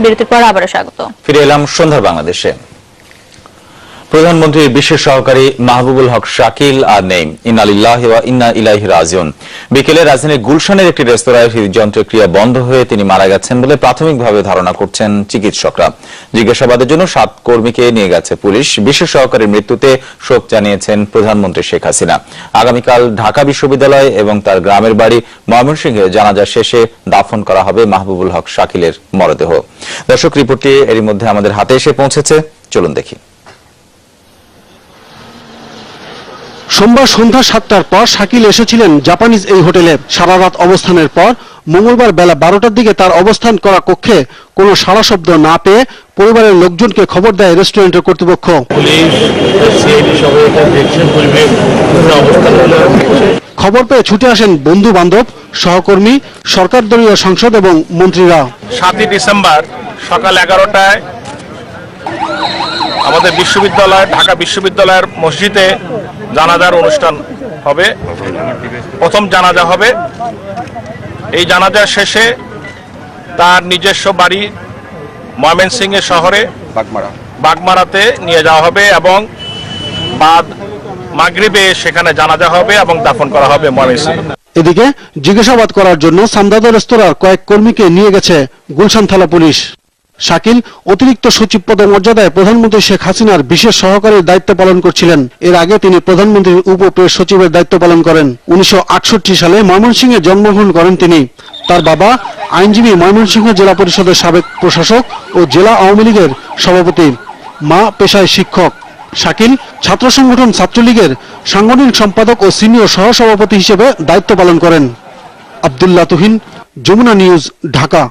বিরতির পর আবারও স্বাগত। ফিরে এলাম সন্ধ্যার বাংলাদেশে। প্রধানমন্ত্রীর বিশেষ সহকারী মাহবুবুল হক শাকিল আর নেই, ইন্না লিল্লাহি ওয়া ইন্না ইলাইহি রাজিউন। বিকেলে রাজধানীর গুলশানের একটি রেস্তোরাঁয় হৃদযন্ত্রের ক্রিয়া বন্ধ হয়ে তিনি মারা গেছেন বলে প্রাথমিকভাবে ধারণা করছেন চিকিৎসকরা। জিজ্ঞাসাবাদের জন্য 7 কর্মীকে নিয়ে গেছে পুলিশ। বিশেষ সহকারীর মৃত্যুতে শোক জানিয়েছেন প্রধানমন্ত্রী শেখ হাসিনা। আগামীকাল ঢাকা বিশ্ববিদ্যালয় এবং তার গ্রামের বাড়ি ময়মনসিংহে জানাজা শেষে দাফন করা হবে মাহবুবুল হক শাকিলের মরদেহ। দর্শক, রিপোর্টটি এরই মধ্যে আমাদের হাতে এসে পৌঁছেছে, চলুন দেখি। সোমবার সন্ধ্যা 7টার পর শাকিল এসেছিলেন জাপানিজ এই হোটেলে। সারা রাত অবস্থানের পর মঙ্গলবার বেলা 12টার দিকে তার অবস্থান করা কক্ষে কোনো সাড়া শব্দ না পেয়ে পরিবারের লোকজনকে খবর দেয় রেস্টুরেন্টের কর্তৃপক্ষ। খবর পেয়ে ছুটে আসেন বন্ধু বান্ধব, সহকর্মী, সরকার দলীয় সাংসদ এবং মন্ত্রীরা। 7ই ডিসেম্বর সকাল 11টায় আমাদের বিশ্ববিদ্যালয়, ঢাকা বিশ্ববিদ্যালয়ের মসজিদে জানাজার অনুষ্ঠান হবে। প্রথম জানাজা হবে। এই জানাজা শেষে তার নিজস্ব বাড়ি ময়মনসিংহ শহরে বাগমারাতে নিয়ে যাওয়া হবে এবং বাদ মাগরিবে সেখানে জানাজা হবে এবং দাফন করা হবে ময়মনসিংহে। এদিকে জিজ্ঞাসাবাদ করার জন্য সামদাদ রেস্তোরাঁর কয়েক কর্মীকে নিয়ে গেছে গুলশান থানা পুলিশ। শাকিল অতিরিক্ত সচিব পদমর্যাদায় প্রধানমন্ত্রী শেখ হাসিনার বিশেষ সহকারীর দায়িত্ব পালন করছিলেন। এর আগে তিনি প্রধানমন্ত্রীর উপ প্রেস সচিবের দায়িত্ব পালন করেন। 1968 সালে ময়মনসিংহে জন্মগ্রহণ করেন তিনি। তার বাবা আইনজীবী, ময়মনসিংহ জেলা পরিষদের সাবেক প্রশাসক ও জেলা আওয়ামী লীগের সভাপতি। মা পেশায় শিক্ষক। শাকিল ছাত্র সংগঠন ছাত্রলীগের সাংগঠনিক সম্পাদক ও সিনিয়র সহসভাপতি হিসেবে দায়িত্ব পালন করেন। আব্দুল্লাহ তুহিন, যমুনা নিউজ, ঢাকা।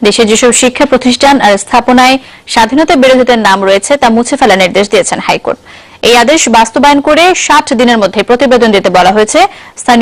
দেশে যেসব শিক্ষা প্রতিষ্ঠান আর স্থাপনায় স্বাধীনতা বিরোধীদের নাম রয়েছে তা মুছে ফেলার নির্দেশ দিয়েছেন হাইকোর্ট। এই আদেশ বাস্তবায়ন করে 60 দিনের মধ্যে প্রতিবেদন দিতে বলা হয়েছে স্থানীয়